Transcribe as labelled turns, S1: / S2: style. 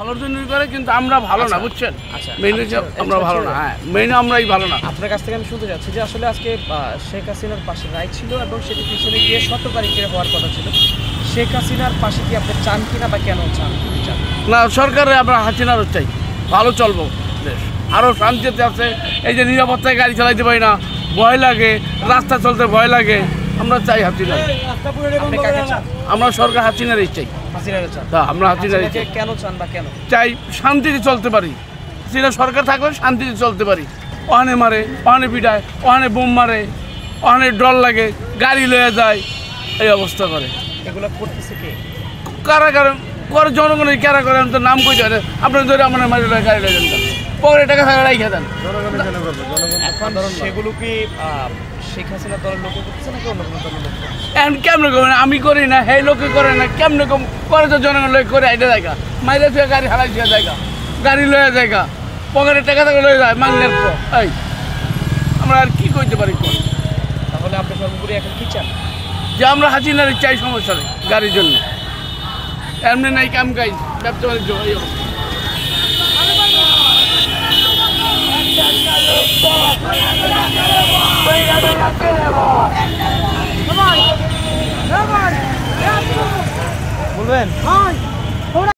S1: ভালোর জন্যই করে, কিন্তু আমরা ভালো না, বুঝছেন? মেইনে আমরা ভালো না, হ্যাঁ মেইনে আমরাই ভালো না।
S2: আপনার কাছ থেকে আমি শুনতে চাচ্ছি যে আসলে আজকে শেখ হাসিনার পাশে রায় ছিল এবং সেটি পিছনে গিয়ে 17 তারিখে হওয়ার কথা ছিল। শেখ হাসিনার পাশে কি আপনি চান কিনা বা কেন চান?
S1: না, সরকারে আমরা হাসিনারও চাই, ভালো চলবো দেশ, আরও শান্তিতে আছে। এই যে নিরাপত্তায় গাড়ি চালাইতে পারি না, ভয় লাগে, রাস্তা চলতে ভয় লাগে, আমরা চাই হাসিনা। আমরা সরকার হাসিনারই চাই। আমরা হাসিনারই চাই।
S2: কেন চান বা কেন
S1: চাই? শান্তিতে চলতে পারি, সেটা সরকার থাকলে শান্তিতে চলতে পারি। ওখানে মারে, ওখানে পিটায়, ওখানে বোম মারে, ওখানে ডর লাগে, গাড়ি লয়ে যায়, এই অবস্থা করে।
S2: এগুলো করতেছে কে?
S1: কারা কারণ করে? জনগণের কারা করে? আমি তো নাম কই জানে, আপনার ধরে আমার মারি গাড়ি লয়ে যান, পরে টাকা থাকা রাইখে দেন।
S2: এখন সেগুলো কি শেখ হাসিনা দলের লোক করতেছে নাকি অন্য কোনো দলের লোক?
S1: এখন কেমনে করবেন? আমি করি না, সেই লোকে করে না, কেমনে কম করে? তো জনগণ লোক করে আইটা জায়গা মাইলে থুয়ে গাড়ি হারাই দিয়ে জায়গা, গাড়ি লয়ে জায়গা, পকেটে টাকা থাকা লয়ে যায় মাংনের পর। এই আমরা আর কি করতে পারি?
S2: তাহলে আপনি সর্বোপরি এখন কি চান?
S1: যে আমরা হাসিনারি চাই, সমস্যা নেই গাড়ির জন্য, এমনি নাই কাম কাজ, ব্যবসা বাণিজ্য এই অবস্থা।
S2: বলবেন